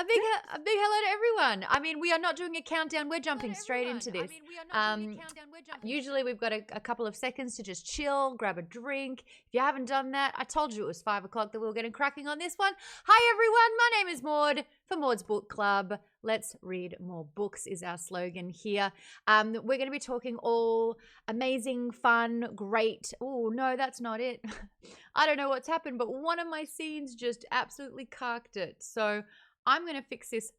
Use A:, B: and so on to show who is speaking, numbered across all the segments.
A: A big hello to everyone. I mean, we are not doing a countdown. We're jumping straight into this. Usually we've got a couple of seconds to just chill, grab a drink. If you haven't done that, I told you it was 5 o'clock that we were getting cracking on this one. Hi, everyone. My name is Maude for Maude's Book Club. Let's read more books is our slogan here. We're going to be talking all amazing, fun, great. Oh, no, that's not it. I don't know what's happened, but one of my scenes just absolutely carked it. So I'm going to fix this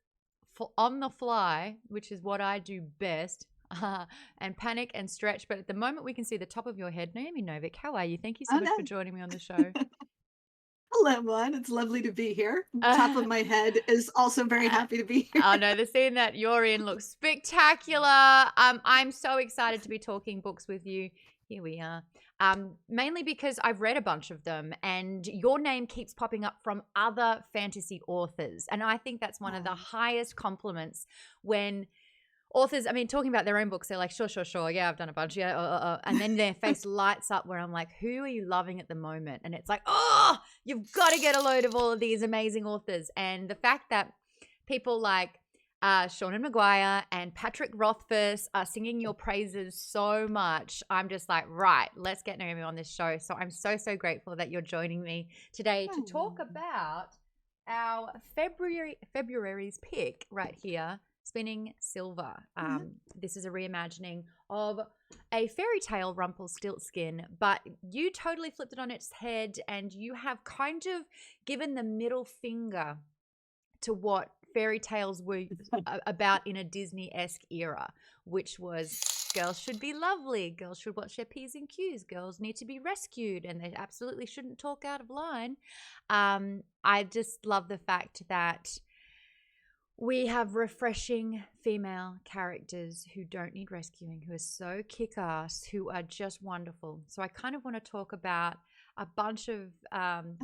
A: on the fly, which is what I do best, and panic and stretch. But at the moment, we can see the top of your head. Naomi Novik, how are you? Thank you so much for joining me on the show.
B: Hello, Maude. It's lovely to be here. Top of my head is also very happy to be here.
A: Oh, no, the scene that you're in looks spectacular. I'm so excited to be talking books with you. Here we are. Mainly because I've read a bunch of them and your name keeps popping up from other fantasy authors. And I think that's one of the highest compliments when authors, I mean, talking about their own books, they're like, sure. Yeah, I've done a bunch. Yeah. And then their face lights up where I'm like, who are you loving at the moment? And it's like, oh, you've got to get a load of all of these amazing authors. And the fact that people like Seanan McGuire and Patrick Rothfuss are singing your praises so much. I'm just like, right, let's get Naomi on this show. So I'm so grateful that you're joining me today to talk about our February's pick right here, Spinning Silver. This is a reimagining of a fairy tale, Rumpelstiltskin, but you totally flipped it on its head and you have kind of given the middle finger to what fairy tales were about in a Disney-esque era, which was girls should be lovely, girls should watch their P's and Q's, girls need to be rescued, and they absolutely shouldn't talk out of line. I just love the fact that we have refreshing female characters who don't need rescuing, who are so kick-ass, who are just wonderful. So I kind of want to talk about a bunch of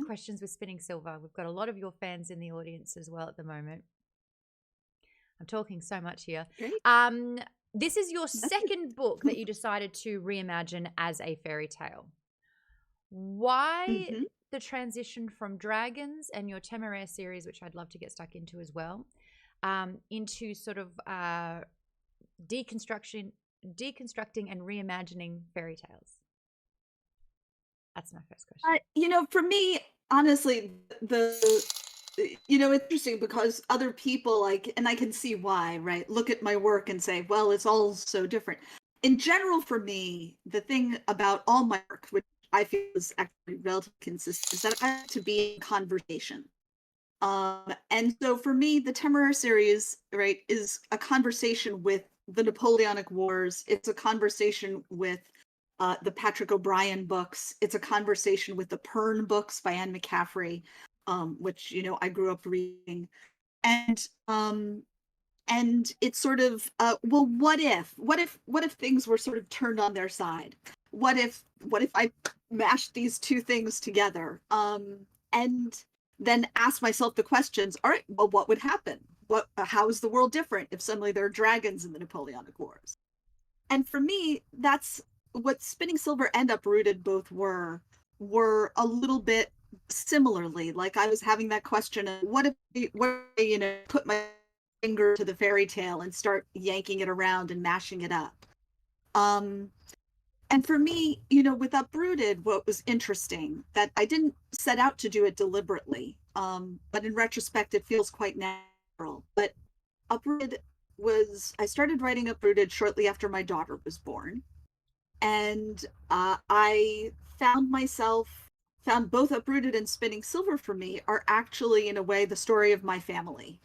A: questions with Spinning Silver. We've got a lot of your fans in the audience as well at the moment. I'm talking so much here. This is your second book that you decided to reimagine as a fairy tale. Why the transition from dragons and your Temeraire series, which I'd love to get stuck into as well, into sort of deconstructing and reimagining fairy tales? That's my first question.
B: For me, honestly, interesting because other people and I can see why, right? Look at my work and say, well, it's all so different. In general, for me, the thing about all my work, which I feel is actually relatively consistent, is that I like to be in conversation. And so for me, the Temeraire series, right, is a conversation with the Napoleonic Wars. It's a conversation with the Patrick O'Brian books. It's a conversation with the Pern books by Anne McCaffrey, which I grew up reading, and it's sort of well, what if things were sort of turned on their side? What if I mashed these two things together, and then ask myself the questions? All right, well, what would happen? How is the world different if suddenly there are dragons in the Napoleonic Wars? And for me, that's what Spinning Silver and Uprooted both were a little bit similarly. Like I was having that question of what if put my finger to the fairy tale and start yanking it around and mashing it up. And for me, with Uprooted, what was interesting that I didn't set out to do it deliberately, but in retrospect, it feels quite natural. But I started writing Uprooted shortly after my daughter was born. And I found both Uprooted and Spinning Silver for me are actually, in a way, the story of my family.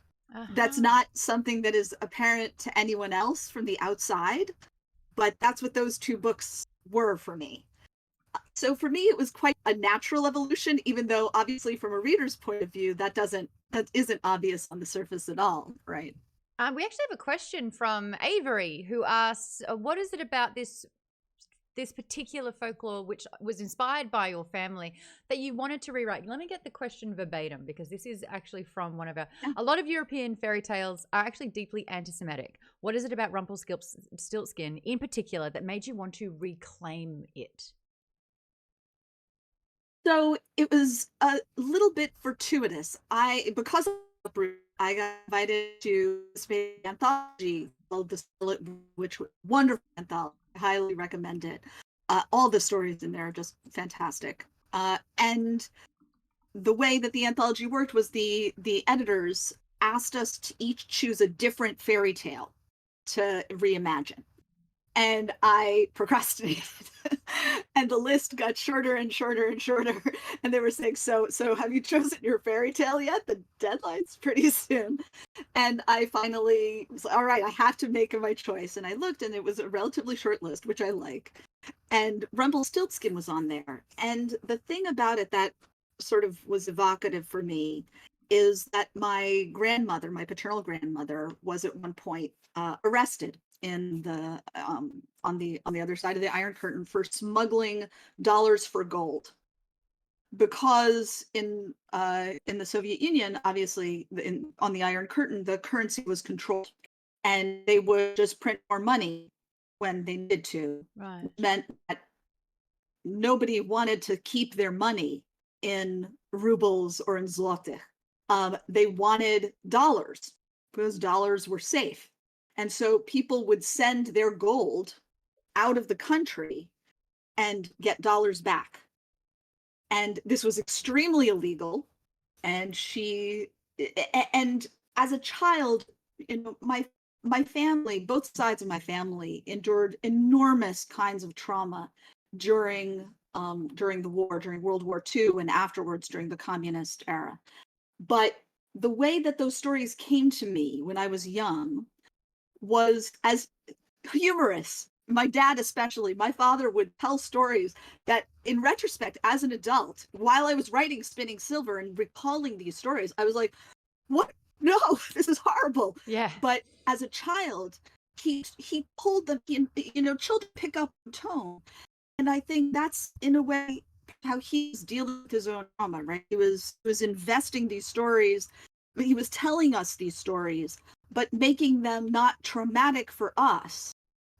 B: That's not something that is apparent to anyone else from the outside, but that's what those two books were for me. So for me, it was quite a natural evolution, even though obviously from a reader's point of view, that isn't obvious on the surface at all, right?
A: We actually have a question from Avery who asks, what is it about this particular folklore, which was inspired by your family, that you wanted to rewrite? Let me get the question verbatim, because this is actually from one of a lot of European fairy tales are actually deeply anti-Semitic. What is it about Rumpelstiltskin in particular that made you want to reclaim it?
B: So it was a little bit fortuitous. Because I got invited to a space anthology called The Scarlet, which was a wonderful anthology. I highly recommend it. All the stories in there are just fantastic. And the way that the anthology worked was the editors asked us to each choose a different fairy tale to reimagine. And I procrastinated. And the list got shorter and shorter and shorter. And they were saying, so have you chosen your fairy tale yet? The deadline's pretty soon. And I finally was like, all right, I have to make my choice. And I looked, and it was a relatively short list, which I like. And Rumpelstiltskin was on there. And the thing about it that sort of was evocative for me is that my grandmother, my paternal grandmother, was at one point arrested in the on the other side of the Iron Curtain for smuggling dollars for gold, because in the Soviet Union, obviously on the Iron Curtain, the currency was controlled, and they would just print more money when they needed to.
A: Right.
B: Which meant that nobody wanted to keep their money in rubles or in zloty. They wanted dollars because dollars were safe. And so people would send their gold out of the country and get dollars back. And this was extremely illegal. And and as a child, my family, both sides of my family, endured enormous kinds of trauma during the war, during World War II, and afterwards during the communist era. But the way that those stories came to me when I was young was as humorous. My dad, especially, my father would tell stories that, in retrospect, as an adult, while I was writing Spinning Silver and recalling these stories, I was like, what? No, this is horrible.
A: Yeah.
B: But as a child, he told them, children pick up tone. And I think that's, in a way, how he's dealing with his own trauma, right? He was investing these stories, he was telling us these stories, but making them not traumatic for us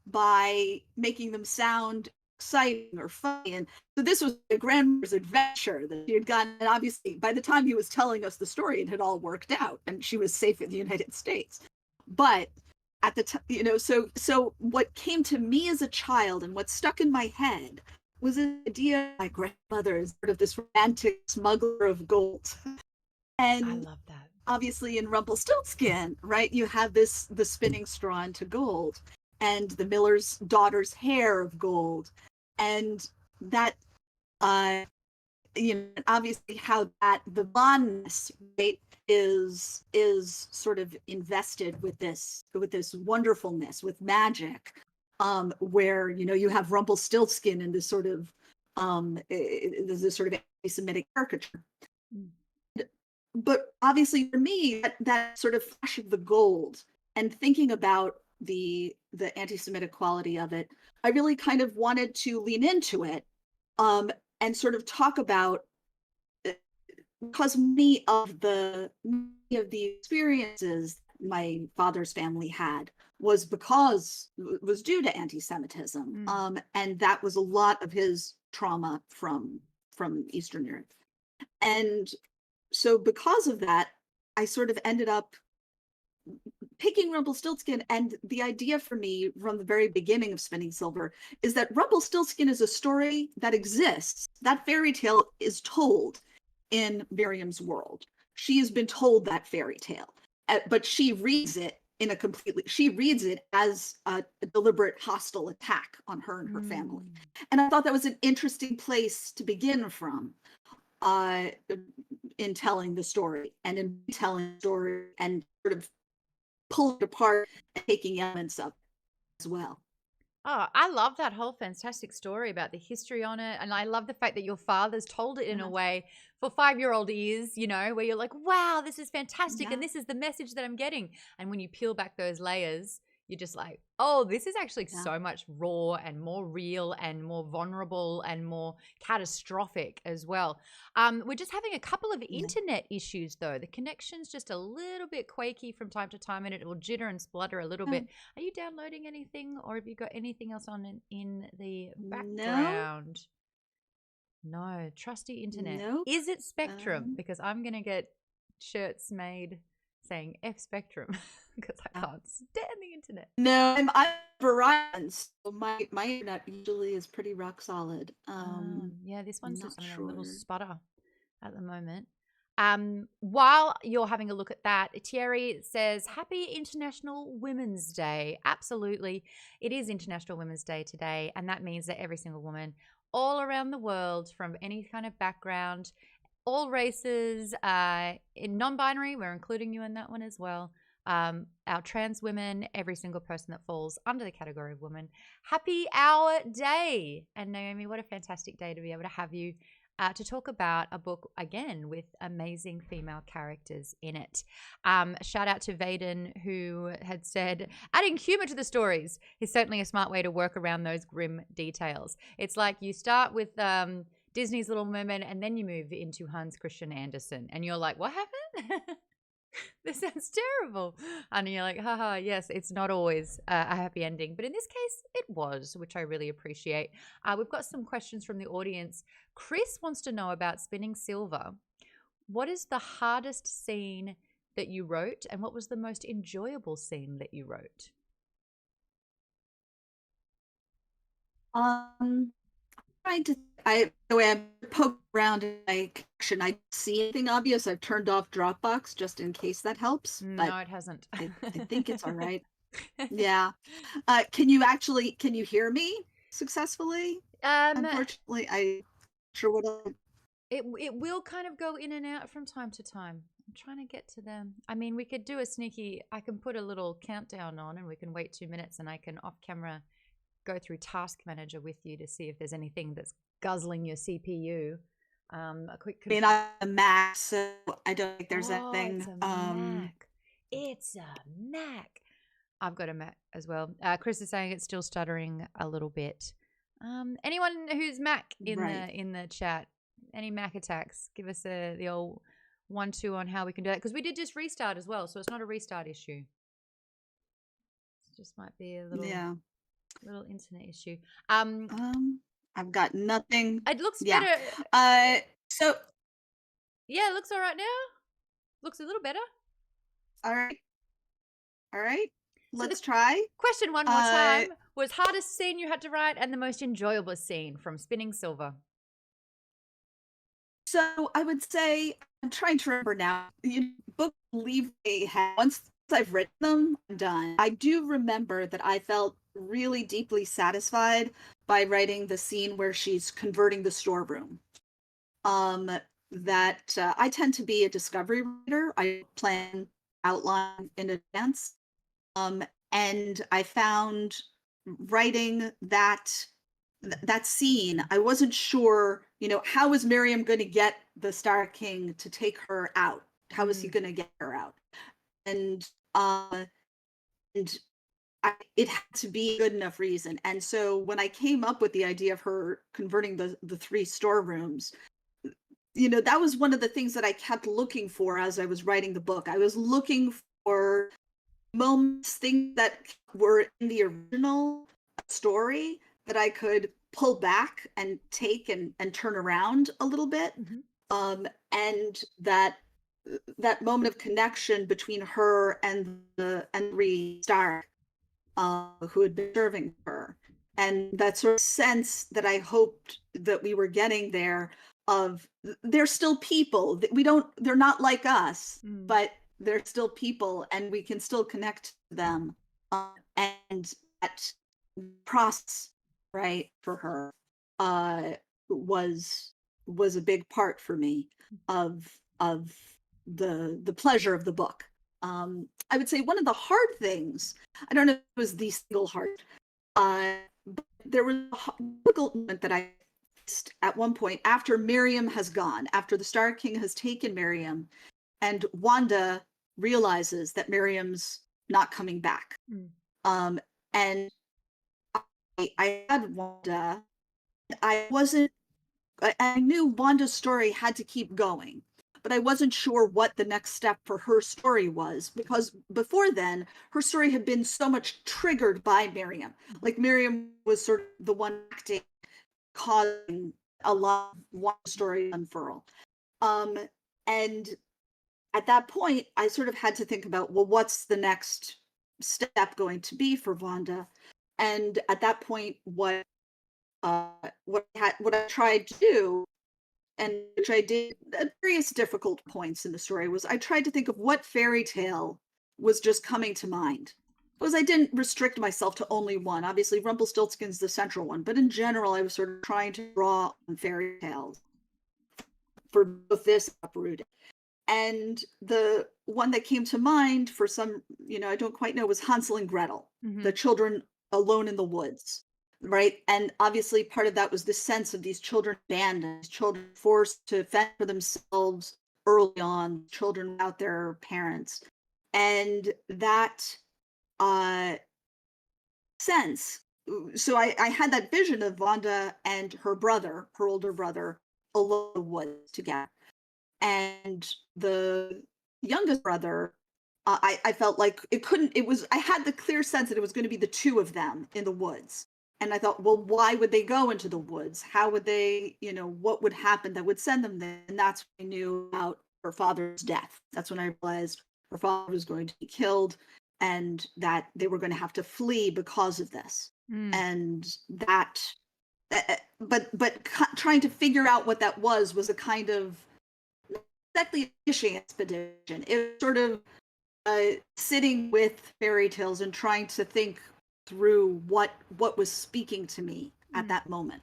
B: by making them sound exciting or funny. And so this was a grandmother's adventure that she had gotten. And obviously, by the time he was telling us the story, it had all worked out, and she was safe in the United States. But at the time, so what came to me as a child and what stuck in my head was the idea of my grandmother as sort of this romantic smuggler of gold. And
A: I love that.
B: Obviously, in Rumpelstiltskin, right, you have the spinning straw into gold, and the miller's daughter's hair of gold, and that obviously how that the blondness, right, is sort of invested with this wonderfulness, with magic, where you have Rumpelstiltskin in this sort of anti-Semitic caricature. But obviously for me, that sort of flash of the gold and thinking about the anti-Semitic quality of it, I really kind of wanted to lean into it, and sort of talk about, because many of the experiences my father's family had was due to anti-Semitism, and that was a lot of his trauma from Eastern Europe. And so because of that, I sort of ended up picking Rumpelstiltskin. And the idea for me from the very beginning of Spinning Silver is that Rumpelstiltskin is a story that exists. That fairy tale is told in Miriam's world. She has been told that fairy tale, but she reads it as a deliberate hostile attack on her and her family. And I thought that was an interesting place to begin from, in telling the story and in telling the story and sort of pulling it apart and taking elements of it as well.
A: Oh, I love that whole fantastic story about the history on it. And I love the fact that your father's told it in a way for 5-year-old ears, where you're like, wow, this is fantastic. And this is the message that I'm getting. And when you peel back those layers, you're just like, oh, this is actually so much raw and more real and more vulnerable and more catastrophic as well. We're just having a couple of internet issues, though. The connection's just a little bit quaky from time to time, and it will jitter and splutter a little bit. Are you downloading anything, or have you got anything else on in the background? No, trusty internet.
B: Nope.
A: Is it Spectrum? Because I'm going to get shirts made saying F Spectrum because I can't stand the internet.
B: No, I'm Verizon, so my internet usually is pretty rock solid.
A: Yeah, this one's
B: Not
A: just having a little
B: sure.
A: sputter at the moment. While you're having a look at that, Thierry says, Happy International Women's Day. Absolutely. It is International Women's Day today. And that means that every single woman all around the world, from any kind of background, all races, in non-binary, we're including you in that one as well. Our trans women, every single person that falls under the category of woman. Happy our day. And Naomi, what a fantastic day to be able to have you to talk about a book again with amazing female characters in it. Shout out to Vaden, who had said, adding humor to the stories is certainly a smart way to work around those grim details. It's like you start with Disney's Little Mermaid and then you move into Hans Christian Andersen and you're like, what happened? This sounds terrible. And you're like, haha, yes, it's not always a happy ending. But in this case, it was, which I really appreciate. We've got some questions from the audience. Chris wants to know about Spinning Silver. What is the hardest scene that you wrote? And what was the most enjoyable scene that you wrote?
B: Trying to the way I poke around in my collection, I don't see anything obvious. I've turned off Dropbox just in case that helps. But
A: No, it hasn't.
B: I think it's all right. Yeah. Can you hear me successfully? Unfortunately, I sure what
A: it will kind of go in and out from time to time. I'm trying to get to them. I mean, we could do a sneaky, I can put a little countdown on and we can wait 2 minutes and I can off camera go through Task Manager with you to see if there's anything that's guzzling your CPU. A quick.
B: I mean, I'm a Mac, so I don't think there's anything.
A: It's a Mac. It's a Mac. I've got a Mac as well. Chris is saying it's still stuttering a little bit. Anyone who's Mac in the chat, any Mac attacks, give us the old 1-2 on how we can do that, because we did just restart as well, so it's not a restart issue. It just might be a little internet issue.
B: I've got nothing.
A: It looks better.
B: So
A: yeah, it looks all right now. Looks a little better.
B: All right. Let's try.
A: Question one more time. Was hardest scene you had to write and the most enjoyable scene from Spinning Silver?
B: So I would say, I'm trying to remember now. Books leave a head. Once I've written them, I'm done. I do remember that I felt really deeply satisfied by writing the scene where she's converting the storeroom. That I tend to be a discovery writer. I plan outline in advance. And I found writing that scene, I wasn't sure, how was Miriam going to get the Star King to take her out? How was he going to get her out? And it had to be a good enough reason. And so when I came up with the idea of her converting the 3 storerooms, that was one of the things that I kept looking for as I was writing the book. I was looking for moments, things that were in the original story that I could pull back and take and turn around a little bit. Mm-hmm. And that moment of connection between her and the Stark, who had been serving her, and that sort of sense that I hoped that we were getting there of they're still people. They're not like us, but they're still people and we can still connect to them. And that process, right, for her was a big part for me of the pleasure of the book. I would say one of the hard things, I don't know if it was the single hard, but there was a difficult moment that I faced at one point after Miriam has gone, after the Star King has taken Miriam, and Wanda realizes that Miriam's not coming back. And I had Wanda. I knew Wanda's story had to keep going, but I wasn't sure what the next step for her story was, because before then, her story had been so much triggered by Miriam. Like Miriam was sort of the one acting, causing a lot of Wanda's story unfurl. And at that point, I sort of had to think about, well, what's the next step going to be for Vonda? And at that point, what I tried to do, and which I did at various difficult points in the story, was I tried to think of what fairy tale was just coming to mind. Because I didn't restrict myself to only one. Obviously, Rumpelstiltskin's the central one, but in general, I was sort of trying to draw on fairy tales for both this and Uprooted. And the one that came to mind for some, I don't quite know, was Hansel and Gretel, the children alone in the woods, right? And obviously, part of that was the sense of these children abandoned, children forced to fend for themselves early on, children without their parents. And that sense, so I had that vision of Vonda and her brother, her older brother, alone in the woods together. And the youngest brother, I felt like I had the clear sense that it was going to be the two of them in the woods. And I thought, well, why would they go into the woods? How would they, what would happen that would send them there? And that's when I knew about her father's death. That's when I realized her father was going to be killed and that they were going to have to flee because of this. And that, but trying to figure out what that was a kind of, exactly a fishing expedition. It was sort of sitting with fairy tales and trying to think through what was speaking to me at that moment,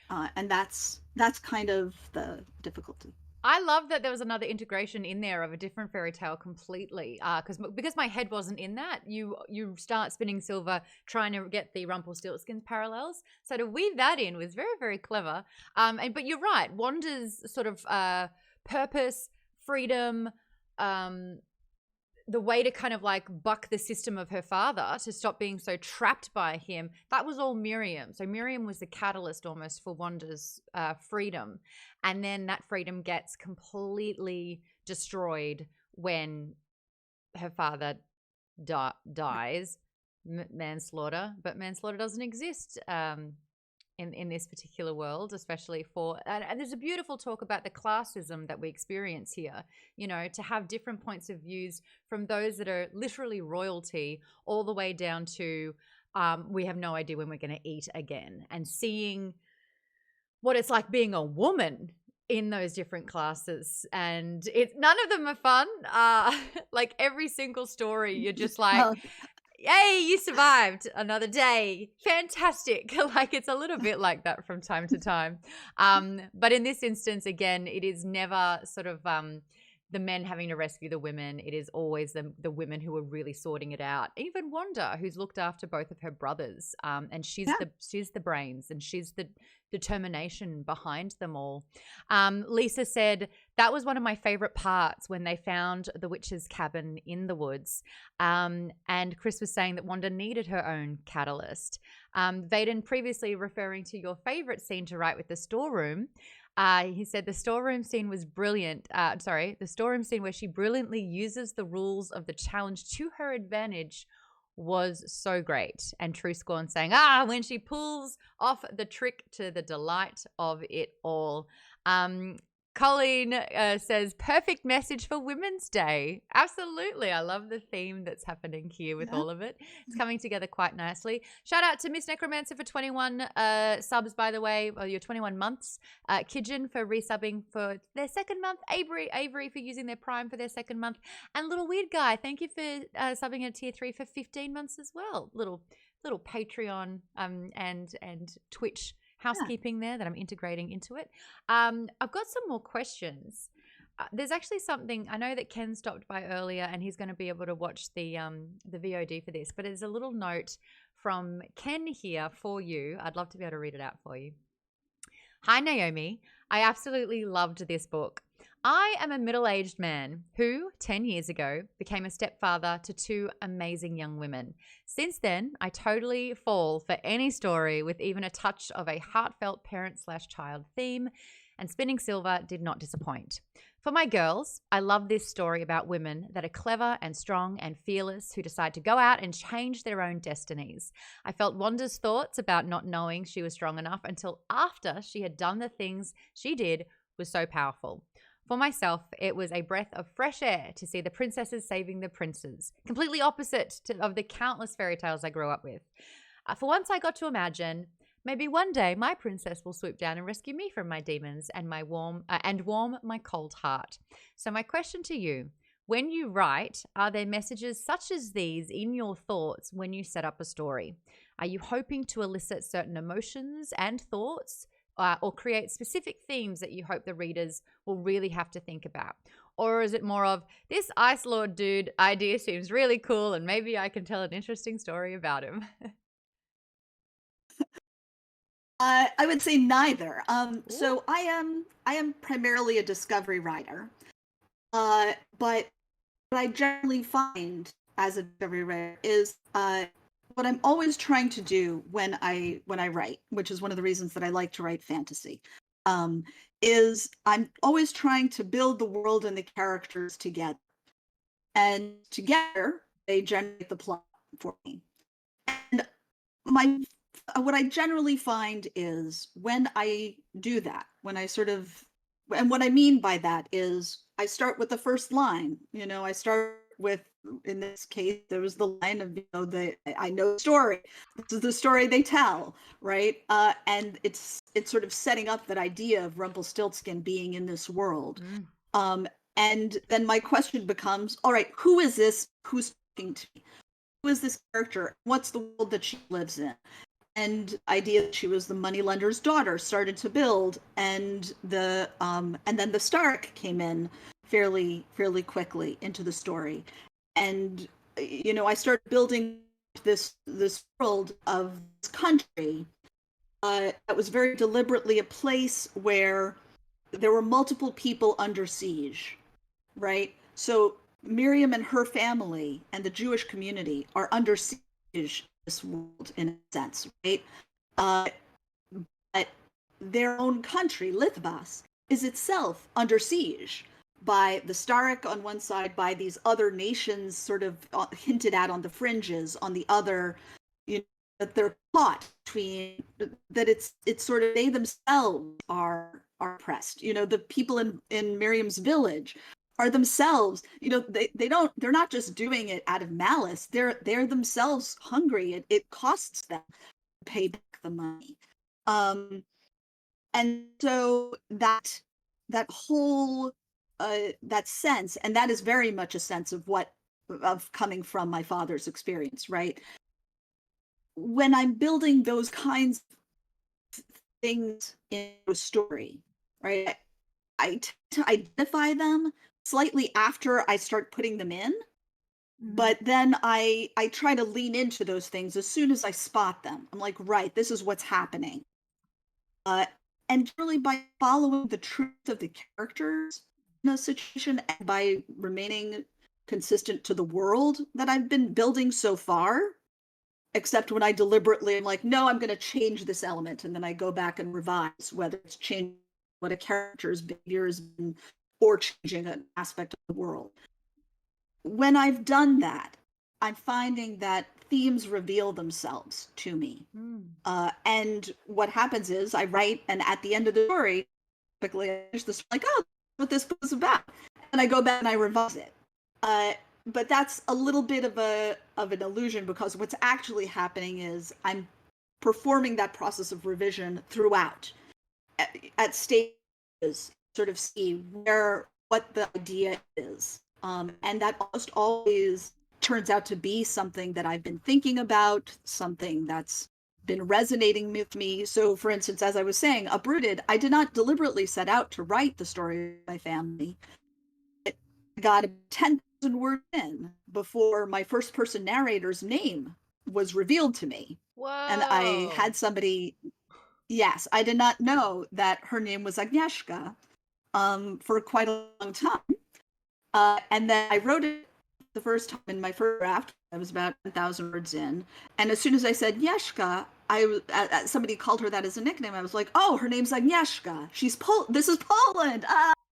B: and that's kind of the difficulty.
A: I love that there was another integration in there of a different fairy tale completely, because my head wasn't in that. You start Spinning Silver trying to get the Rumpelstiltskin parallels, so to weave that in was very, very clever. But you're right, Wanda's sort of purpose, freedom, the way to kind of like buck the system of her father to stop being so trapped by him, that was all Miriam. So Miriam was the catalyst almost for Wanda's freedom. And then that freedom gets completely destroyed when her father dies. Manslaughter. But manslaughter doesn't exist in this particular world, especially for, and there's a beautiful talk about the classism that we experience here, to have different points of views from those that are literally royalty all the way down to we have no idea when we're going to eat again, and seeing what it's like being a woman in those different classes. And none of them are fun. Like every single story, you're just like, yay, you survived another day. Fantastic. Like it's a little bit like that from time to time. But in this instance, again, it is never sort of the men having to rescue the women. It is always the women who are really sorting it out. Even Wanda, who's looked after both of her brothers, and she's the brains, and she's the determination behind them all. Lisa said that was one of my favorite parts when they found the witch's cabin in the woods. And Chris was saying that Wanda needed her own catalyst. Vaden, previously referring to your favorite scene to write with the storeroom, he said the storeroom scene was brilliant. The storeroom scene where she brilliantly uses the rules of the challenge to her advantage was so great. And True Scorn saying, when she pulls off the trick to the delight of it all. Colleen says, perfect message for Women's Day. Absolutely. I love the theme that's happening here with all of it. It's coming together quite nicely. Shout out to Miss Necromancer for 21 subs, by the way, or your 21 months. Kidgen for resubbing for their second month. Avery for using their Prime for their second month. And Little Weird Guy, thank you for subbing at Tier 3 for 15 months as well. Little Patreon and Twitch housekeeping there that I'm integrating into it. I've got some more questions. There's actually something, I know that Ken stopped by earlier and he's going to be able to watch the VOD for this, but there's a little note from Ken here for you. I'd love to be able to read it out for you. Hi, Naomi. I absolutely loved this book. I am a middle-aged man who, 10 years ago, became a stepfather to two amazing young women. Since then, I totally fall for any story with even a touch of a heartfelt parent/child theme, and Spinning Silver did not disappoint. For my girls, I love this story about women that are clever and strong and fearless who decide to go out and change their own destinies. I felt Wanda's thoughts about not knowing she was strong enough until after she had done the things she did was so powerful. For myself, it was a breath of fresh air to see the princesses saving the princes, completely opposite of the countless fairy tales I grew up with. For once, I got to imagine maybe one day my princess will swoop down and rescue me from my demons and warm my cold heart. So my question to you, when you write, are there messages such as these in your thoughts when you set up a story? Are you hoping to elicit certain emotions and thoughts, or create specific themes that you hope the readers will really have to think about? Or is it more of, this Ice Lord dude idea seems really cool and maybe I can tell an interesting story about him?
B: I would say neither. So I am primarily a discovery writer. But what I generally find as a discovery writer is what I'm always trying to do when I write, which is one of the reasons that I like to write fantasy, is I'm always trying to build the world and the characters together, and together they generate the plot for me. And my what I generally find is when I do that, when I sort of, and what I mean by that is I start with the first line. I start with, in this case, there was the line of, I know the story. This is the story they tell, right? And it's sort of setting up that idea of Rumpelstiltskin being in this world. And then my question becomes, all right, who is this? Who's talking to me? Who is this character? What's the world that she lives in? And idea that she was the moneylender's daughter started to build, and then the Stark came in fairly quickly into the story, and I started building this world of this country that was very deliberately a place where there were multiple people under siege, right? So Miriam and her family and the Jewish community are under siege this world in a sense, right? But their own country, Lithbas, is itself under siege by the Stark on one side, by these other nations sort of hinted at on the fringes, on the other, that they're caught between, that it's sort of they themselves are oppressed. The people in Miriam's village are themselves, they're not just doing it out of malice. They're themselves hungry. It costs them to pay back the money. And so that whole that sense, and that is very much a sense of coming from my father's experience, right? When I'm building those kinds of things in a story, right, I tend to identify them slightly after I start putting them in, but then I try to lean into those things as soon as I spot them. I'm like, right, this is what's happening. And really by following the truth of the characters in a situation and by remaining consistent to the world that I've been building so far, except when I deliberately am like, no, I'm going to change this element, and then I go back and revise, whether it's changing what a character's behavior has been or changing an aspect of the world. When I've done that, I'm finding that themes reveal themselves to me. And what happens is I write, and at the end of the story, typically I finish this like, oh, that's what this was about. And I go back and I revise it. But that's a little bit of an illusion, because what's actually happening is I'm performing that process of revision throughout at stages, sort of see what the idea is. And that almost always turns out to be something that I've been thinking about, something that's been resonating with me. So, for instance, as I was saying, Uprooted, I did not deliberately set out to write the story of my family. It got 10,000 words in before my first person narrator's name was revealed to me.
A: Whoa.
B: And I had somebody, yes, I did not know that her name was Agnieszka for quite a long time. And then I wrote it the first time in my first draft. I was about 10,000 words in. And as soon as I said Yeshka, somebody called her that as a nickname. I was like, oh, her name's Agnieszka. This is Poland.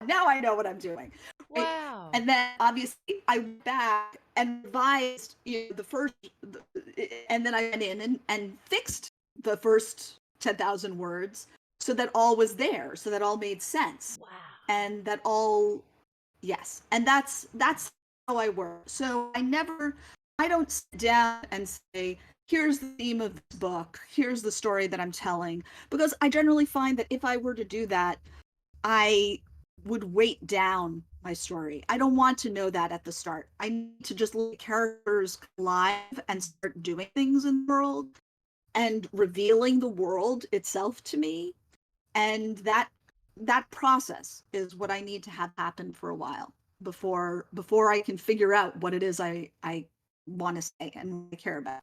B: Now I know what I'm doing. Right?
A: Wow.
B: And then obviously I went back and revised and then I went in and fixed the first 10,000 words so that all was there, so that all made sense.
A: Wow.
B: and that all, yes, and that's how I work. So I don't sit down and say, here's the theme of this book, here's the story that I'm telling, because I generally find that if I were to do that, I would weight down my story. I don't want to know that at the start. I need to just let characters live and start doing things in the world and revealing the world itself to me. And that process is what I need to have happen for a while before I can figure out what it is I want to say and I care about.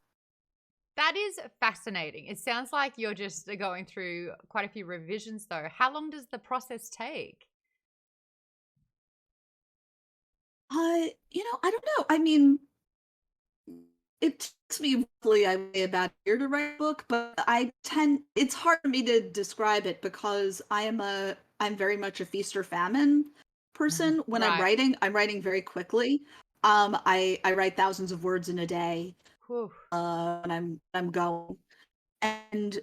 A: That is fascinating. It sounds like you're just going through quite a few revisions, though. How long does the process take?
B: I don't know. I mean, it takes me roughly, I would say, about a year to write a book, but it's hard for me to describe it because I'm very much a feast or famine person. When
A: Right.
B: I'm writing very quickly. I write thousands of words in a day,
A: Whew.
B: when I'm going. And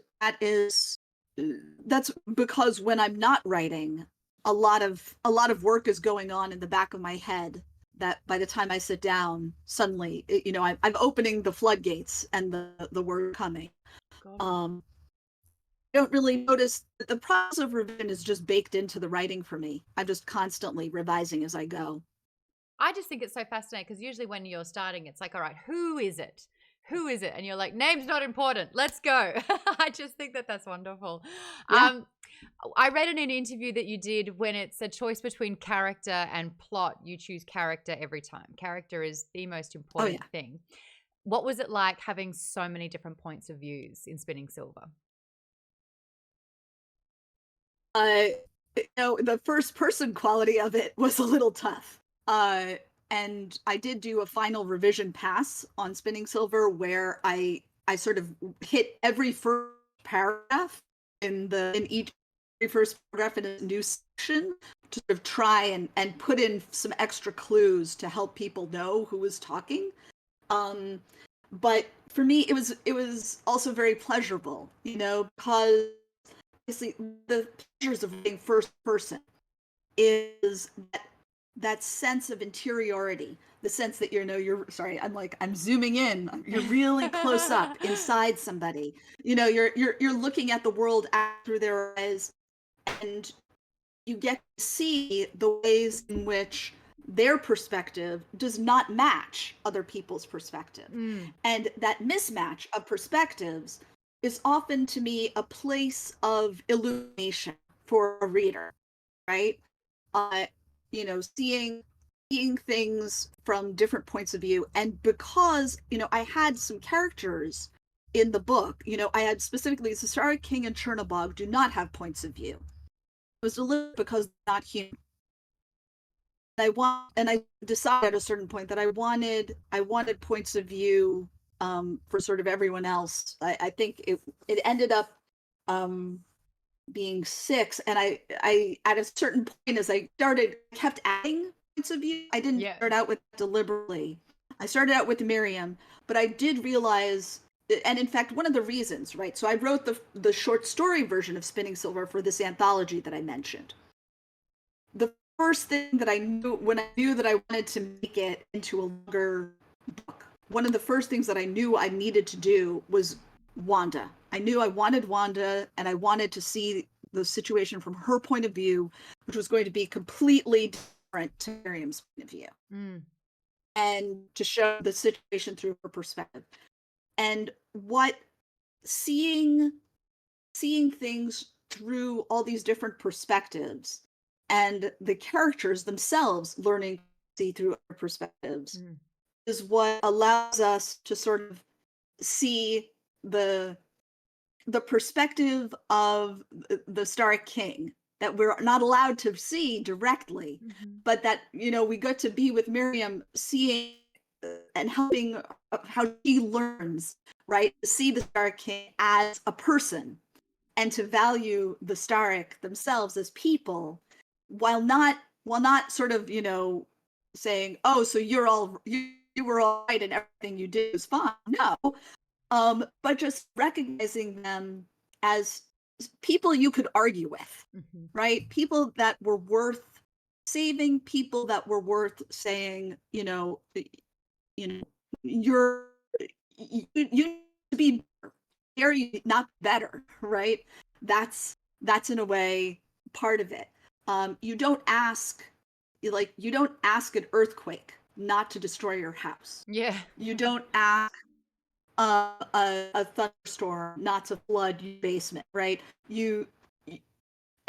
B: that's because when I'm not writing, a lot of work is going on in the back of my head that by the time I sit down, suddenly, I'm opening the floodgates and the word coming.
A: Got it.
B: Um, I don't really notice that the process of revision is just baked into the writing for me. I'm just constantly revising as I go.
A: I just think it's so fascinating because usually when you're starting, it's like, all right, who is it? Who is it? And you're like, name's not important. Let's go. I just think that that's wonderful.
B: Yeah.
A: Um, I read in an interview that you did when it's a choice between character and plot, you choose character every time. Character is the most
B: Oh
A: important
B: yeah.
A: thing. What was it like having so many different points of views in Spinning Silver?
B: Uh, the first person quality of it was a little tough. Uh, and I did do a final revision pass on Spinning Silver where I sort of hit every first paragraph in each every first paragraph in a new section to sort of try and put in some extra clues to help people know who was talking. Um, but for me, it was also very pleasurable, because obviously the pleasures of being first person is that sense of interiority, the sense that you're sorry, I'm zooming in, you're really close up inside somebody, you're looking at the world through their eyes, and you get to see the ways in which their perspective does not match other people's perspective.
A: Mm.
B: And that mismatch of perspectives is often to me a place of illumination for a reader, right? Uh, seeing things from different points of view. And because, I had some characters in the book, I had specifically Cesare King and Chernobog do not have points of view. It was deliberate because they're not human. I decided at a certain point that I wanted points of view, for sort of everyone else. I think it ended up, um, being six, and I at a certain point as I started kept adding points of view. I didn't
A: Yeah.
B: start out with deliberately. I started out with Miriam, but I did realize, and in fact, one of the reasons, right? So I wrote the short story version of Spinning Silver for this anthology that I mentioned. The first thing that I knew when I knew that I wanted to make it into a longer book, one of the first things that I knew I needed to do was Wanda. I knew I wanted Wanda, and I wanted to see the situation from her point of view, which was going to be completely different to Miriam's point of view,
A: Mm.
B: and to show the situation through her perspective. And what seeing seeing things through all these different perspectives, and the characters themselves learning to see through other perspectives,
A: Mm.
B: is what allows us to sort of see the perspective of the Stark King that we're not allowed to see directly,
A: Mhm.
B: but that we got to be with Miriam, seeing, and helping, how she learns, right, to see the Stark King as a person and to value the Stark themselves as people, while not sort of saying, oh, so you were all right and everything you did was fine. No, but just recognizing them as people you could argue with,
A: Mm-hmm.
B: right? People that were worth saving, people that were worth saying, you're you need to be very not better, right? That's in a way part of it. You don't ask an earthquake not to destroy your house.
A: Yeah.
B: You don't ask a thunderstorm not to flood your basement, right?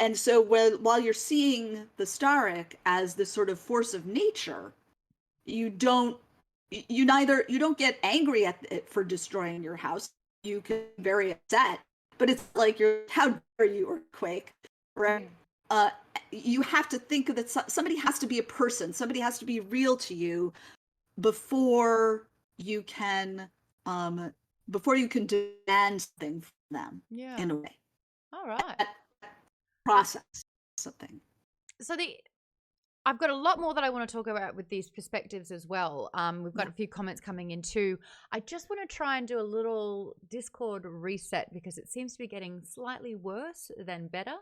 B: And so while you're seeing the Starrick as this sort of force of nature, you don't get angry at it for destroying your house. You can be very upset, but it's like how dare you, earthquake, right? You have to think that somebody has to be a person, somebody has to be real to you before you can demand something from them.
A: Yeah.
B: In a way.
A: All right.
B: That process something.
A: So I've got a lot more that I want to talk about with these perspectives as well. We've got a few comments coming in too. I just want to try and do a little Discord reset because it seems to be getting slightly worse than better.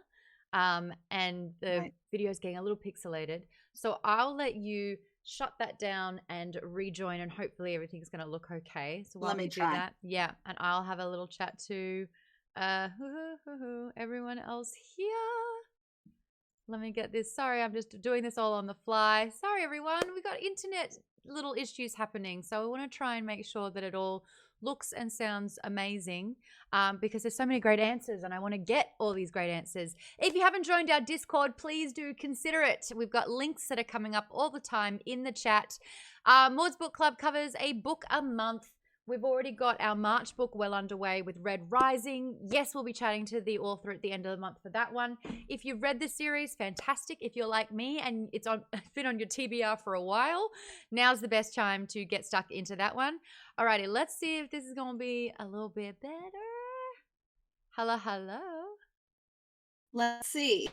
A: And the video's getting a little pixelated. So I'll let you shut that down and rejoin, and hopefully everything's going to look okay. So while we do that, yeah, and I'll have a little chat to everyone else here. Let me get this. Sorry, I'm just doing this all on the fly. Sorry, everyone. We got internet little issues happening. So I want to try and make sure that it all looks and sounds amazing because there's so many great answers and I want to get all these great answers. If you haven't joined our Discord, please do consider it. We've got links that are coming up all the time in the chat. Maude's Book Club covers a book a month. We've already got our March book well underway with Red Rising. Yes, we'll be chatting to the author at the end of the month for that one. If you've read the series, fantastic. If you're like me and it's been on your TBR for a while, now's the best time to get stuck into that one. Alrighty, let's see if this is going to be a little bit better. Hello, hello.
B: Let's see.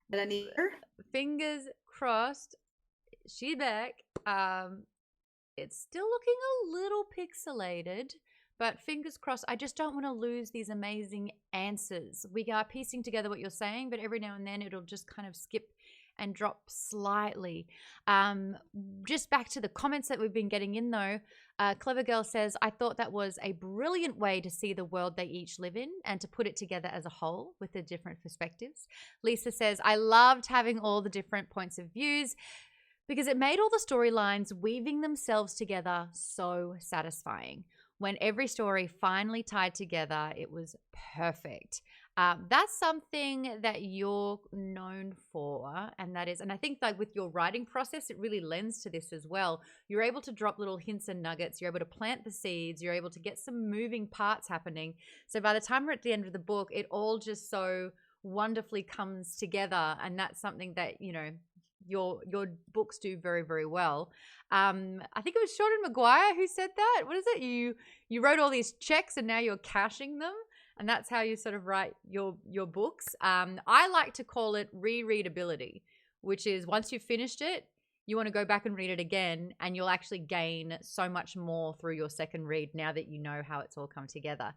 B: Did I need her?
A: Fingers crossed. She's back. It's still looking a little pixelated, but fingers crossed. I just don't want to lose these amazing answers. We are piecing together what you're saying, but every now and then it'll just kind of skip and drop slightly. Just back to the comments that we've been getting in though. Clever Girl says, I thought that was a brilliant way to see the world they each live in and to put it together as a whole with the different perspectives. Lisa says, I loved having all the different points of views, because it made all the storylines weaving themselves together so satisfying. When every story finally tied together, it was perfect. That's something that you're known for, and I think like with your writing process, it really lends to this as well. You're able to drop little hints and nuggets. You're able to plant the seeds. You're able to get some moving parts happening. So by the time we're at the end of the book, it all just so wonderfully comes together, and that's something that, you know, your books do very, very well. I think it was Shorten Maguire who said that. What is it? You wrote all these checks and now you're cashing them, and that's how you sort of write your books. I like to call it rereadability, which is once you've finished it, you want to go back and read it again, and you'll actually gain so much more through your second read now that you know how it's all come together.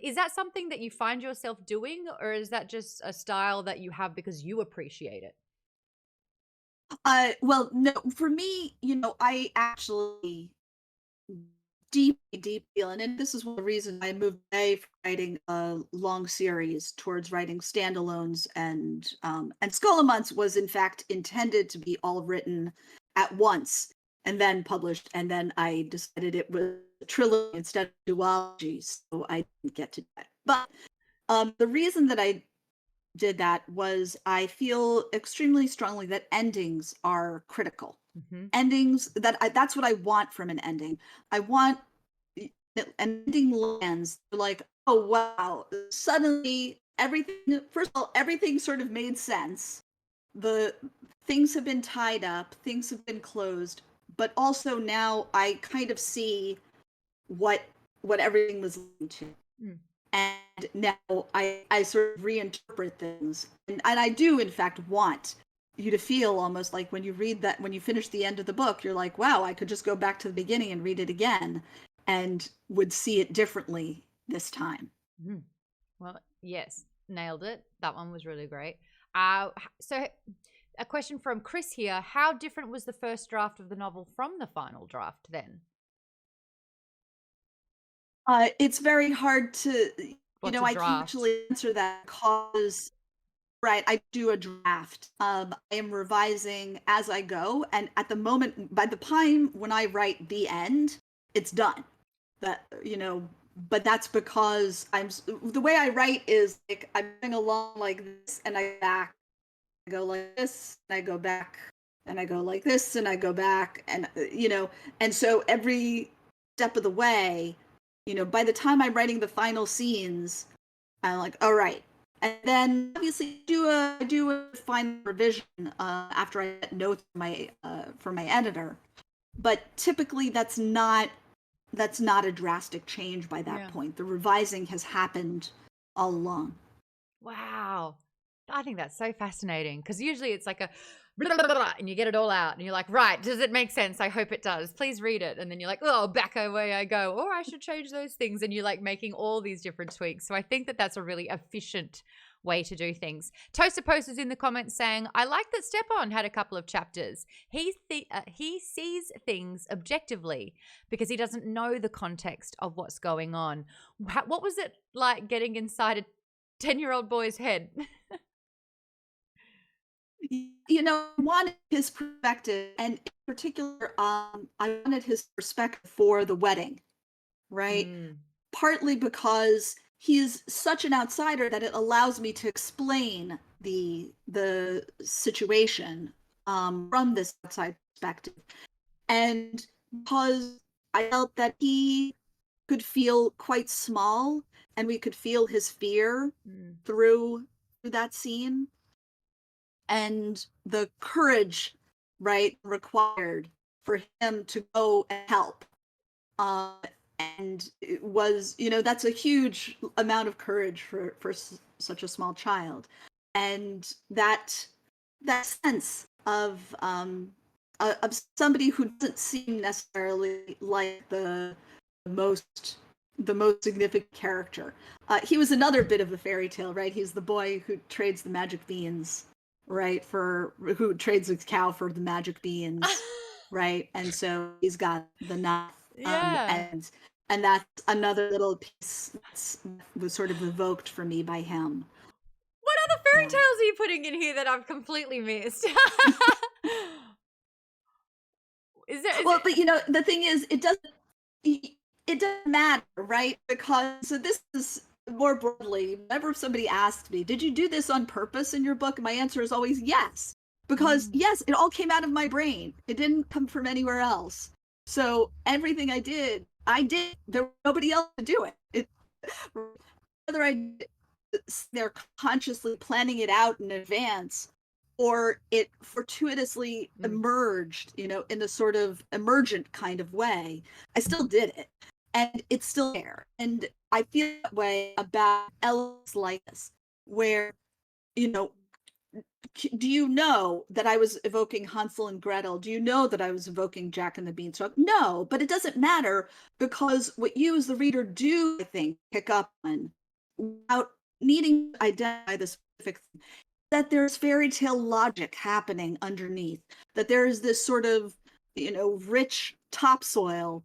A: Is that something that you find yourself doing, or is that just a style that you have because you appreciate it?
B: Well, no, for me, I actually deeply feel, and this is one of the reasons I moved away from writing a long series towards writing standalones, and Scholomance was in fact intended to be all written at once and then published, and then I decided it was a trilogy instead of duology, so I didn't get to that. But the reason that I did that was I feel extremely strongly that endings are critical.
A: Mm-hmm.
B: Endings that's what I want from an ending. I want an ending lands like, oh wow, suddenly everything, first of all, everything sort of made sense. The things have been tied up, things have been closed, but also now I kind of see what everything was leading to.
A: Mm.
B: And now I sort of reinterpret things. And I do, in fact, want you to feel almost like when you read that, when you finish the end of the book, you're like, wow, I could just go back to the beginning and read it again and would see it differently this time.
A: Mm. Well, yes. nailed it. That one was really great. So a question from Chris here. How different was the first draft of the novel from the final draft then?
B: It's very hard to,
A: What's a
B: I can't
A: draft?
B: actually answer that because, right, I do a draft. I am revising as I go, and at the moment, by the time when I write the end, it's done. That, but that's because the way I write is like I'm going along like this, and I go like this, and I go back, and I go like this, and I go back, and and so every step of the way, by the time I'm writing the final scenes, I'm like, all right. And then obviously I do a final revision after I get notes from my editor. But typically that's not a drastic change by that point. The revising has happened all along.
A: Wow. I think that's so fascinating because usually it's like a blah, blah, blah, and you get it all out and you're like, right, does it make sense? I hope it does. Please read it. And then you're like, oh, back away I go. Or I should change those things. And you're like making all these different tweaks. So I think that that's a really efficient way to do things. Toaster Post is in the comments saying, I like that Stepan had a couple of chapters. He sees things objectively because he doesn't know the context of what's going on. What was it like getting inside a 10-year-old boy's head?
B: I wanted his perspective, and in particular, I wanted his perspective for the wedding, right? Partly because he's such an outsider that it allows me to explain the situation from this outside perspective, and because I felt that he could feel quite small, and we could feel his fear through that scene. And the courage, right, required for him to go and help. And it was, that's a huge amount of courage for such a small child. And that sense of somebody who doesn't seem necessarily like the most significant character. He was another bit of a fairy tale, right? He's the boy who trades the magic beans, right? Who trades his cow for the magic beans, right? And so he's got the knife. And that's another little piece that was sort of evoked for me by him.
A: What other fairy tales are you putting in here that I've completely missed?
B: But the thing is, it doesn't matter, right? Because so this is more broadly, whenever somebody asks me, did you do this on purpose in your book? My answer is always yes. Because yes, it all came out of my brain. It didn't come from anywhere else. So everything I did. There was nobody else to do it. Whether they're consciously planning it out in advance, or it fortuitously emerged, in a sort of emergent kind of way, I still did it. And it's still there. And I feel that way about elements like this, where, do you know that I was evoking Hansel and Gretel? Do you know that I was evoking Jack and the Beanstalk? No, but it doesn't matter, because what you as the reader do, I think, pick up on without needing to identify the specific thing, that there's fairy tale logic happening underneath, that there is this sort of, rich topsoil.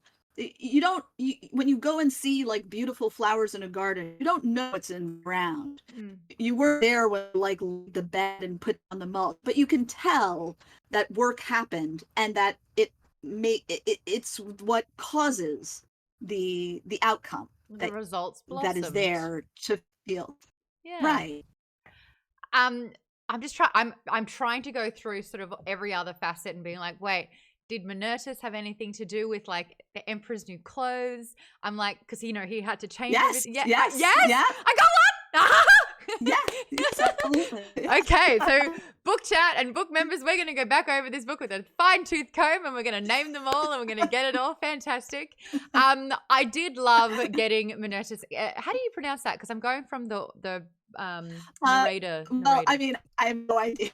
B: When you go and see like beautiful flowers in a garden, you don't know what's in the ground. You were there when like the bed and put on the mulch, but you can tell that work happened, and that it's what causes the outcome,
A: the results blossomed.
B: That is there to feel. Right.
A: I'm trying to go through sort of every other facet and being like, wait, did Monertis have anything to do with like the Emperor's new clothes? I'm like, because he had to change everything.
B: Yes.
A: I got one.
B: Yes, absolutely.
A: Okay, so book chat and book members, we're going to go back over this book with a fine-tooth comb, and we're going to name them all, and we're going to get it all fantastic. I did love getting Monertis. How do you pronounce that? Because I'm going from the narrator.
B: Well, I mean, I have no idea.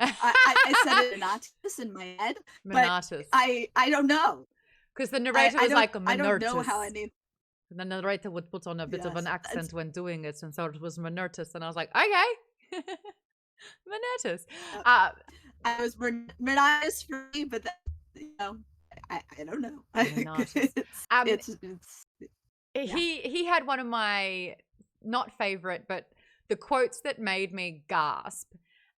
B: I said it Monatus in my head,
A: Monatus.
B: But I don't know,
A: because the narrator was like Monertis.
B: I don't know how I need.
A: The narrator would put on a bit of an
B: Yes,
A: accent when doing it, and so it was Manertus, and I was like, okay, Manertus.
B: uh,
A: Uh,
B: I was Mernitis for me, but that, I don't know.
A: Manertus.
B: it's
A: Um,
B: it's yeah.
A: he had one of my not favorite, but the quotes that made me gasp.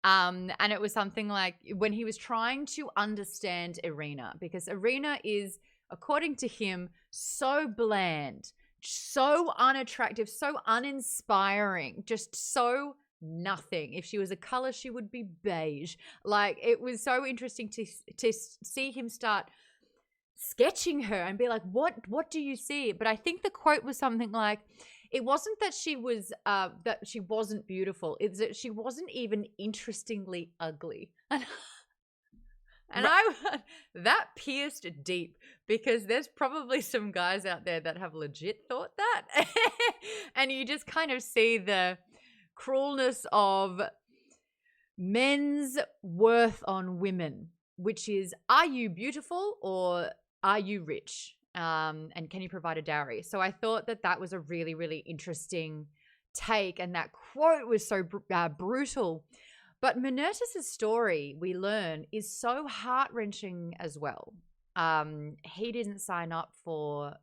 A: And it was something like when he was trying to understand Irina, because Irina is, according to him, so bland, so unattractive, so uninspiring, just so nothing. If she was a color, she would be beige. Like, it was so interesting to see him start sketching her and be like, what do you see? But I think the quote was something like, it wasn't that she wasn't beautiful, it's that she wasn't even interestingly ugly. And I that pierced deep, because there's probably some guys out there that have legit thought that. And you just kind of see the cruelness of men's worth on women, which is, are you beautiful or are you rich? And can you provide a dowry? So I thought that was a really, really interesting take. And that quote was so brutal. But Manertus' story, we learn, is so heart-wrenching as well. He didn't sign up for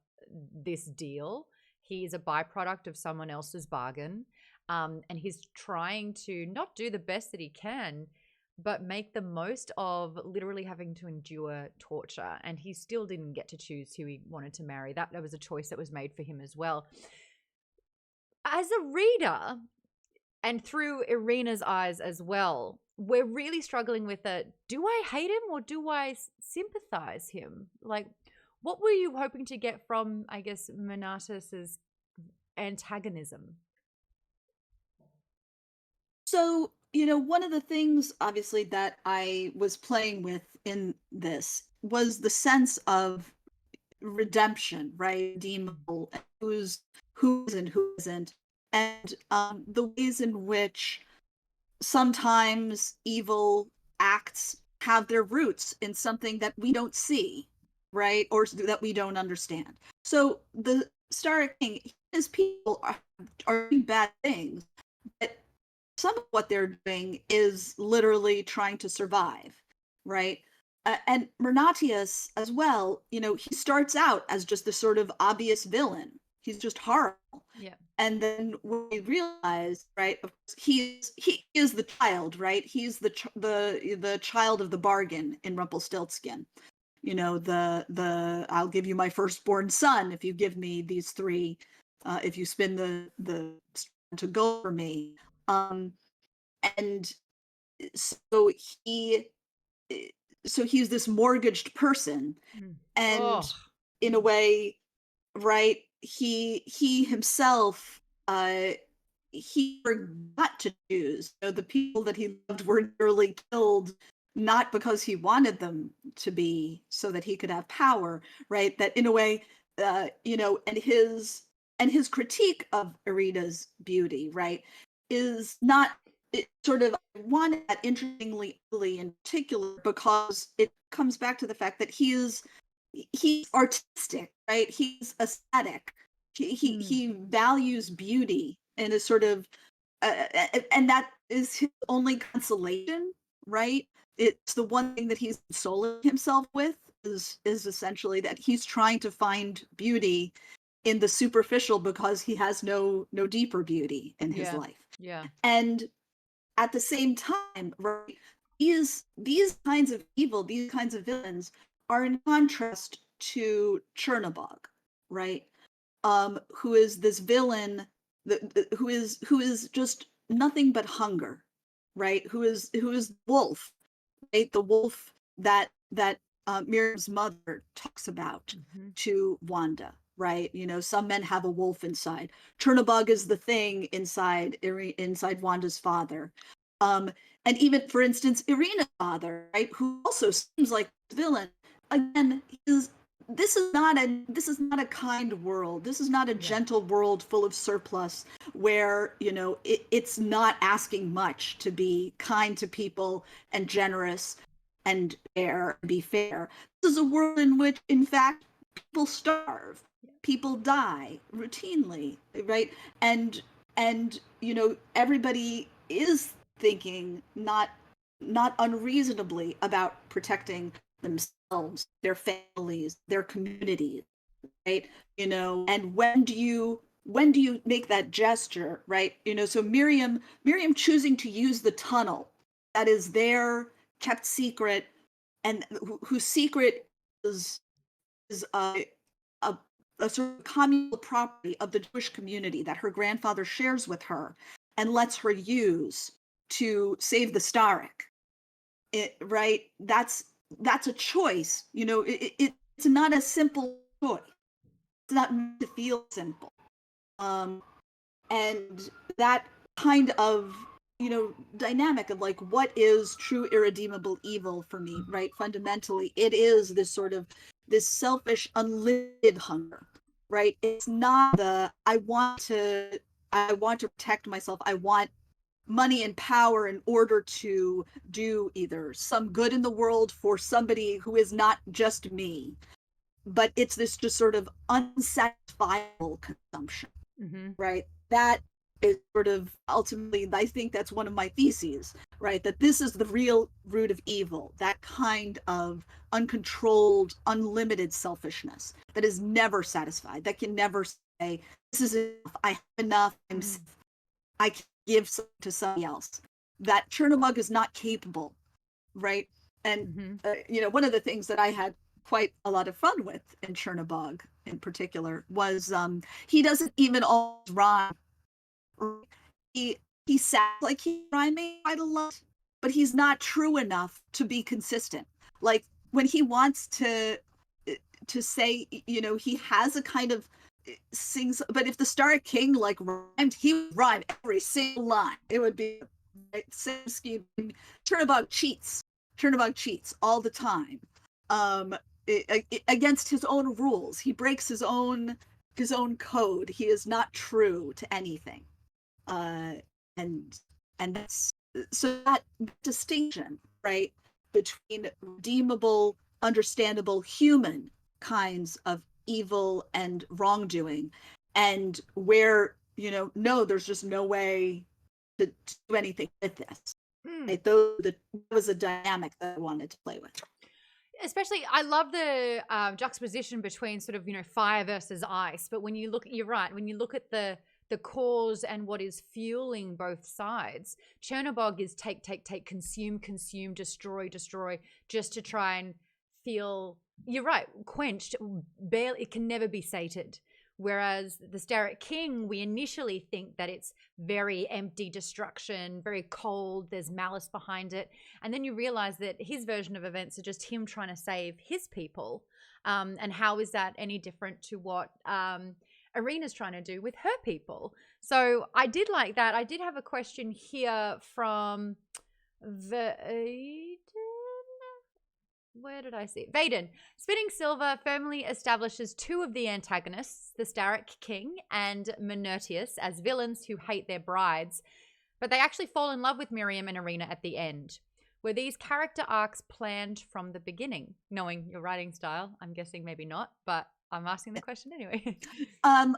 A: this deal. He is a byproduct of someone else's bargain. And he's trying to not do the best that he can, but make the most of literally having to endure torture. And he still didn't get to choose who he wanted to marry. That was a choice that was made for him as well. As a reader, and through Irina's eyes as well, we're really struggling with it. Do I hate him or do I sympathize him? Like, what were you hoping to get from, I guess, Manertus's antagonism?
B: So, one of the things obviously that I was playing with in this was the sense of redemption, right? Redeemable, who's and who isn't, and the ways in which sometimes evil acts have their roots in something that we don't see, right? Or that we don't understand. So the Star King, his people are doing bad things, but some of what they're doing is literally trying to survive, right? And Mernatius as well, he starts out as just this sort of obvious villain. He's just horrible.
A: Yeah.
B: And then we realize, right, of course, he is the child, right? He's the child of the bargain in Rumpelstiltskin. The I'll give you my firstborn son if you give me these three, if you spin the to go for me. And so he's this mortgaged person, and
A: Oh,
B: in a way, right, he himself, he forgot to choose. The people that he loved were nearly killed, not because he wanted them to be, so that he could have power, right? That in a way, and his critique of Irina's beauty, right, is not, it sort of, I want that interestingly ugly in particular because it comes back to the fact that he's artistic, right? He's aesthetic. He values beauty and is sort of, and that is his only consolation, right? It's the one thing that he's consoling himself with is essentially that he's trying to find beauty in the superficial because he has no deeper beauty in his life.
A: Yeah.
B: And at the same time, right, these kinds of evil, these kinds of villains are in contrast to Chernobog, right? Who is this villain who is just nothing but hunger, right? Who is wolf, right? The wolf that Miriam's mother talks about to Wanda, right? Some men have a wolf inside. Chernobog is the thing inside Wanda's father. And even, for instance, Irina's father, right, who also seems like a villain. Again, this is not a kind world. This is not a gentle world full of surplus where, it's not asking much to be kind to people and generous and fair. This is a world in which, in fact, people starve, people die routinely, right? And everybody is thinking not unreasonably about protecting themselves, their families, their communities, right? And when do you make that gesture, right? So Miriam choosing to use the tunnel that is there, kept secret, and whose secret is a a sort of communal property of the Jewish community that her grandfather shares with her and lets her use to save the Starek. Right? That's a choice. It's not a simple choice. It's not meant to feel simple. Um, and that kind of dynamic of like, what is true irredeemable evil for me, right? Fundamentally, it is this selfish unlimited hunger, right? It's not the I want to protect myself, I want money and power in order to do either some good in the world for somebody who is not just me, but it's this just sort of unsatisfiable consumption,
A: Mm-hmm.
B: right? That is sort of ultimately, I think that's one of my theses, right? That this is the real root of evil, that kind of uncontrolled, unlimited selfishness that is never satisfied, that can never say, this is enough, I have enough, I can give to somebody else. That Chernobog is not capable, right? And,
A: Mm-hmm.
B: one of the things that I had quite a lot of fun with in Chernobog in particular was he doesn't even always rhyme. He sounds like he's rhyming quite a lot, but he's not true enough to be consistent. Like when he wants to say, he has a kind of sings, but if the Star King like rhymed, he would rhyme every single line. It would be same scheme. Chernobog cheats all the time. Against his own rules. He breaks his own code. He is not true to anything. Uh, and that's so that distinction, right, between redeemable, understandable human kinds of evil and wrongdoing, and where no, there's just no way to do anything with this. Right? That was a dynamic that I wanted to play with.
A: Especially, I love the juxtaposition between sort of fire versus ice. But when you look, you're right. When you look at the cause and what is fueling both sides, Chernobog is take, consume, destroy, just to try and feel. You're right, quenched. Barely, it can never be sated. Whereas the Starek King, we initially think that it's very empty destruction, very cold, there's malice behind it. And then you realize that his version of events are just him trying to save his people. And how is that any different to what Irina's trying to do with her people? So I did like that. I did have a question here from where did I see it? Vaden. Spinning Silver firmly establishes two of the antagonists, the Starek King and Minertius, as villains who hate their brides, but they actually fall in love with Miriam and Irina at the end. Were these character arcs planned from the beginning? Knowing your writing style, I'm guessing maybe not, but I'm asking the question anyway.
B: I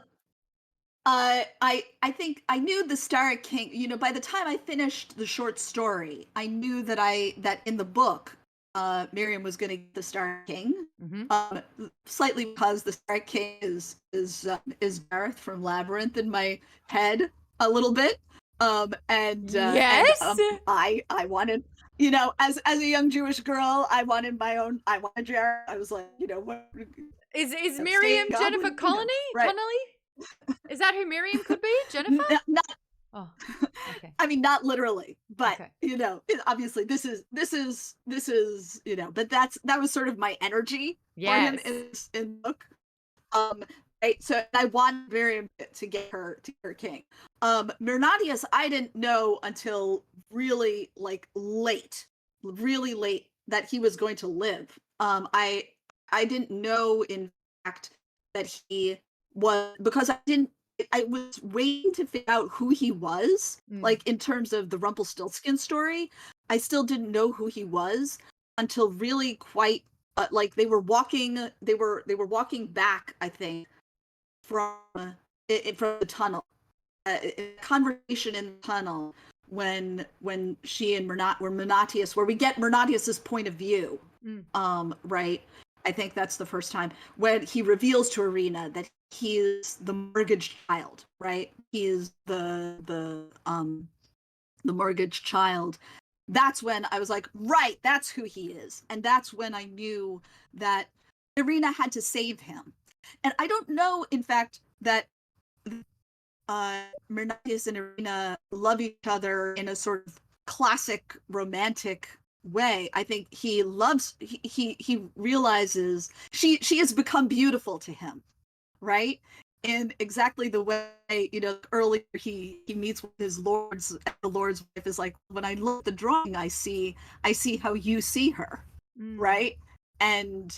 B: think I knew the Starek King. By the time I finished the short story, I knew that in the book, Miriam was going to get the Starek King. Slightly because the Starek King is Garrett from Labyrinth in my head a little bit.
A: Yes.
B: I wanted, as a young Jewish girl, I wanted Garrett. I was like, what
A: is Miriam Jennifer Connelly?
B: Right.
A: Connelly? Is that who Miriam could be? Jennifer?
B: Not,
A: oh, okay.
B: I mean, not literally, but
A: okay.
B: Obviously this is, but that was sort of my energy for him in the book. Right. So I wanted Miriam to get her king. Mernatius, I didn't know until really late that he was going to live. I didn't know, in fact, that he was, because I was waiting to figure out who he was, like in terms of the Rumpelstiltskin story. I still didn't know who he was until really quite like they were walking back, I think, from from the tunnel, conversation in the tunnel when she and Mernatius, where we get Mernatius's point of view, right? I think that's the first time when he reveals to Irina that he is the mortgaged child, right? He is the mortgaged child. That's when I was like, right, that's who he is. And that's when I knew that Irina had to save him. And I don't know, in fact, that Mernatius and Irina love each other in a sort of classic romantic way. I think he realizes she has become beautiful to him, right? In exactly the way, earlier he meets with his lords, and the lord's wife is like, when I look at the drawing, I see how you see her, right? And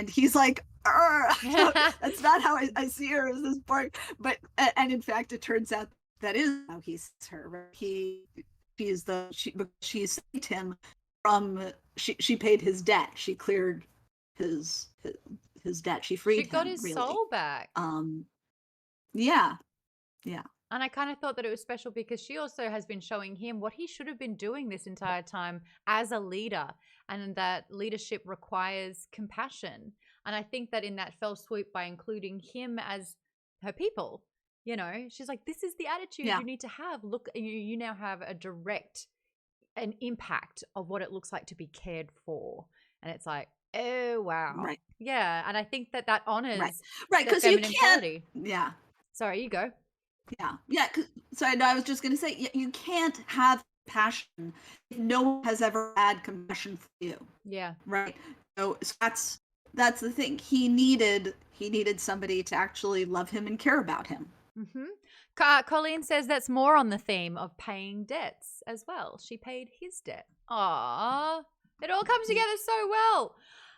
B: he's like, that's not how I see her as this part. But and in fact, it turns out that is how he sees her. Right? She saved him from, she paid his debt. She cleared his debt. She freed him.
A: She got his soul back.
B: Yeah.
A: And I kind of thought that it was special because she also has been showing him what he should have been doing this entire time as a leader, and that leadership requires compassion. And I think that in that fell swoop, by including him as her people, she's like, this is the attitude you need to have. Look, you now have an impact of what it looks like to be cared for. And it's like, oh, wow.
B: Right.
A: Yeah. And I think that honors
B: right, because you can't. Yeah.
A: Sorry, you go.
B: Yeah. So I was just going to say, you can't have passion if no one has ever had compassion for you.
A: Yeah.
B: Right. So that's the thing. He needed somebody to actually love him and care about him.
A: Colleen says that's more on the theme of paying debts as well. She paid his debt. Aww. It all comes together so well.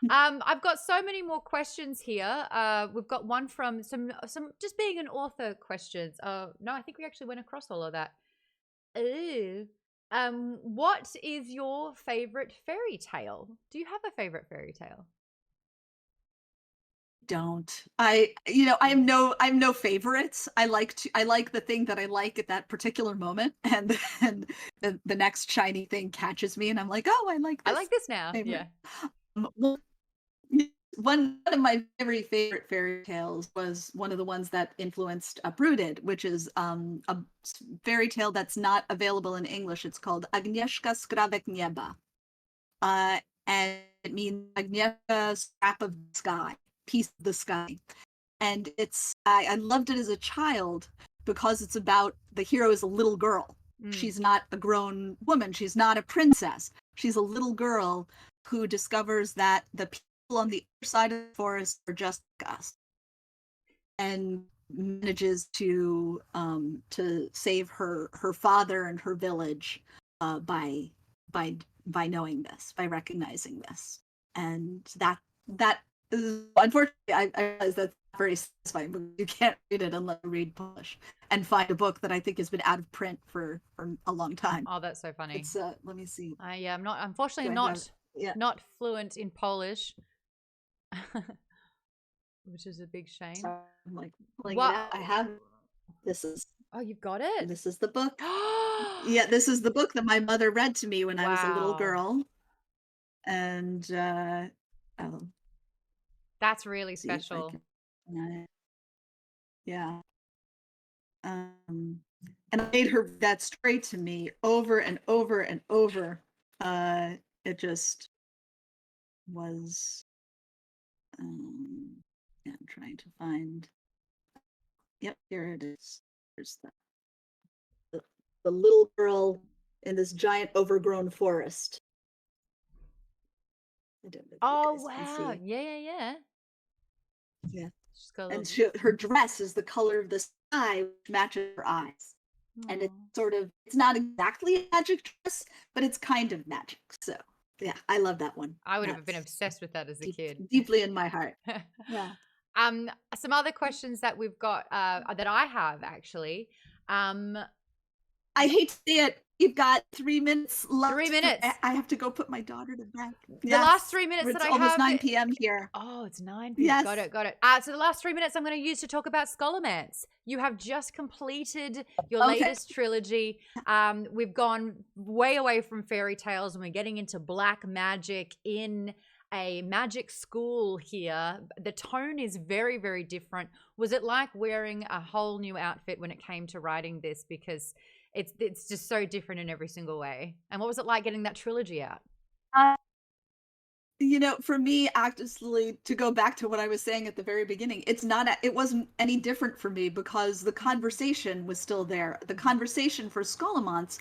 A: I've got so many more questions here. We've got one from some just being an author questions. No, I think we actually went across all of that. Ooh. What is your favorite fairy tale? Do you have a favorite fairy tale?
B: Don't. I'm no favorites. I like the thing that I like at that particular moment, and then the next shiny thing catches me and I'm like, oh, I like this
A: now.
B: Favorite. Yeah. One of my very favorite fairy tales was one of the ones that influenced Uprooted, which is a fairy tale that's not available in English. It's called Agnieszka Skrawek Nieba. And it means Agnieszka, scrap of the sky, piece of the sky. And I loved it as a child because it's about, the hero is a little girl. She's not a grown woman. She's not a princess. She's a little girl who discovers that the people on the other side of the forest are just like us, and manages to save her father and her village by knowing this, by recognizing this. And that is, unfortunately, I realize that's very satisfying, but you can't read it unless you read Polish and find a book that I think has been out of print for a long time.
A: Oh, that's so funny.
B: It's let me see.
A: Yeah, I'm not, unfortunately, not fluent in Polish, which is a big shame.
B: So I'm like, yeah, I have. This is.
A: Oh, you've got it.
B: This is the book. Yeah, this is the book that my mother read to me when I was a little girl, and
A: that's really special.
B: Yeah. And I made her read that story to me over and over and over. It just was. I'm trying to find. Yep, here it is. There's the little girl in this giant overgrown forest.
A: Oh wow! Yeah.
B: And her dress is the color of the sky, which matches her eyes. And it's not exactly a magic dress, but it's kind of magic. So yeah, I love that one.
A: I would have been obsessed with that as a kid.
B: Deeply in my heart. Yeah.
A: Some other questions that we've got that I have actually.
B: I hate to say it, You've got 3 minutes left.
A: 3 minutes.
B: I have to go put my daughter to bed.
A: The last 3 minutes that I have.
B: It's almost 9 p.m. here.
A: Oh, it's 9 p.m.
B: Yes.
A: Got it. So the last 3 minutes I'm going to use to talk about Scholomance. You have just completed your latest trilogy. We've gone way away from fairy tales, and we're getting into black magic in a magic school here. The tone is very, very different. Was it like wearing a whole new outfit when it came to writing this? Because it's just so different in every single way. And what was it like getting that trilogy out?
B: For me, actually, to go back to what I was saying at the very beginning, it wasn't any different for me because the conversation was still there. The conversation for Scholomance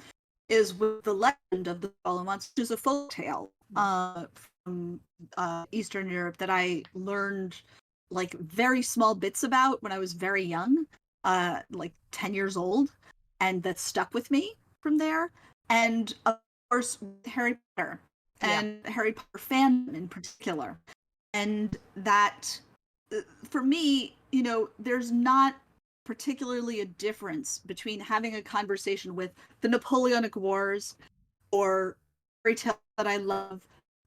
B: is with the legend of the Scholomance, which is a folk tale from Eastern Europe that I learned like very small bits about when I was very young, like 10 years old, and that stuck with me from there. And of course, Harry Potter. And Harry Potter fandom in particular. And that, for me, there's not particularly a difference between having a conversation with the Napoleonic Wars or fairy tales that I love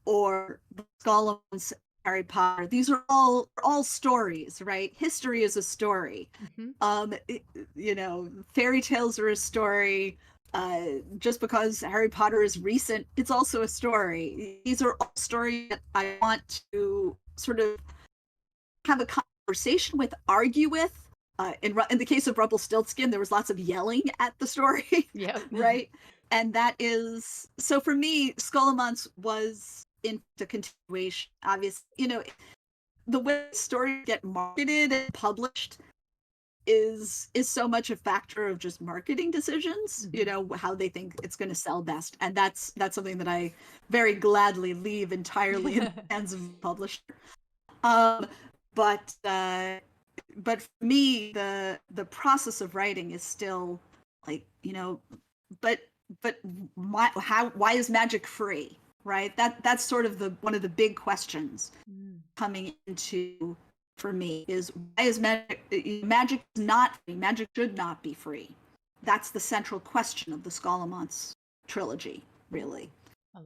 B: or the Scholomance Harry Potter. These are all stories, right? History is a story. Fairy tales are a story. Just because Harry Potter is recent, it's also a story. These are all stories that I want to sort of have a conversation with, argue with. In the case of Rumpelstiltskin, there was lots of yelling at the story, right? And that is, so for me, Scholomance was in the continuation. Obviously, the way stories get marketed and published is so much a factor of just marketing decisions, how they think it's going to sell best. And that's something that I very gladly leave entirely in the hands of the publisher. But for me, the process of writing is still like, but why is magic free, right? That's sort of one of the big questions coming into, for me, is why is magic not free? Magic should not be free. That's the central question of the Scholomance trilogy, really.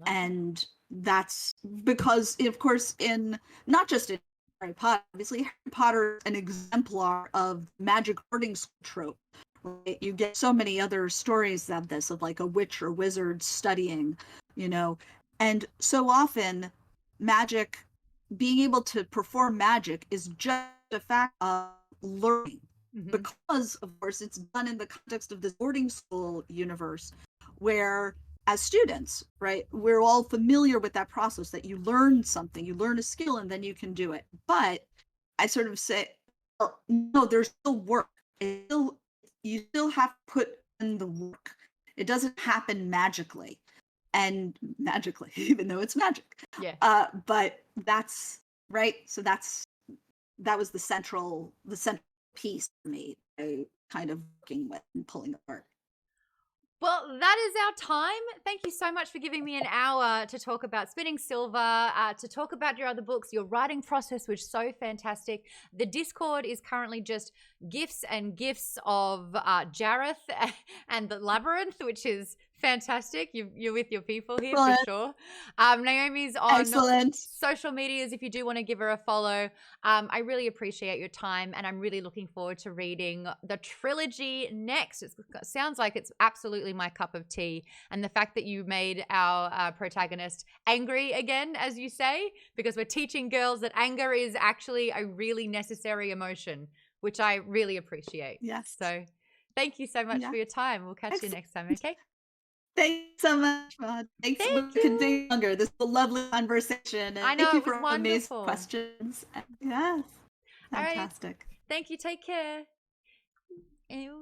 B: And that's because, of course, not just in Harry Potter, obviously Harry Potter is an exemplar of magic boarding school trope. Right? You get so many other stories of this, of like a witch or wizard studying, and so often magic, being able to perform magic, is just a fact of learning, because of course it's done in the context of this boarding school universe where, as students, right, we're all familiar with that process, that you learn something, you learn a skill, and then you can do it. But I sort of say, well, no, there's still work. You still have to put in the work. It doesn't happen magically. Even though it's magic. But that's right. So that was the central piece for me, kind of working with and pulling apart.
A: Well, that is our time. Thank you so much for giving me an hour to talk about Spinning Silver, to talk about your other books. Your writing process was so fantastic. The Discord is currently just gifs and gifs of Jareth and the Labyrinth, which is fantastic. You're with your people here for sure. Naomi's on social medias if you do want to give her a follow. I really appreciate your time, and I'm really looking forward to reading the trilogy next. It sounds like it's absolutely my cup of tea, and the fact that you made our protagonist angry again, as you say, because we're teaching girls that anger is actually a really necessary emotion, which I really appreciate.
B: Yes.
A: So thank you so much for your time. We'll catch you next time, okay?
B: Thanks so much, Maude. Thanks for continuing longer. This is a lovely conversation. And
A: I know,
B: thank you
A: it was
B: for
A: wonderful.
B: amazing questions. Yes. Fantastic.
A: All right. Thank you. Take care.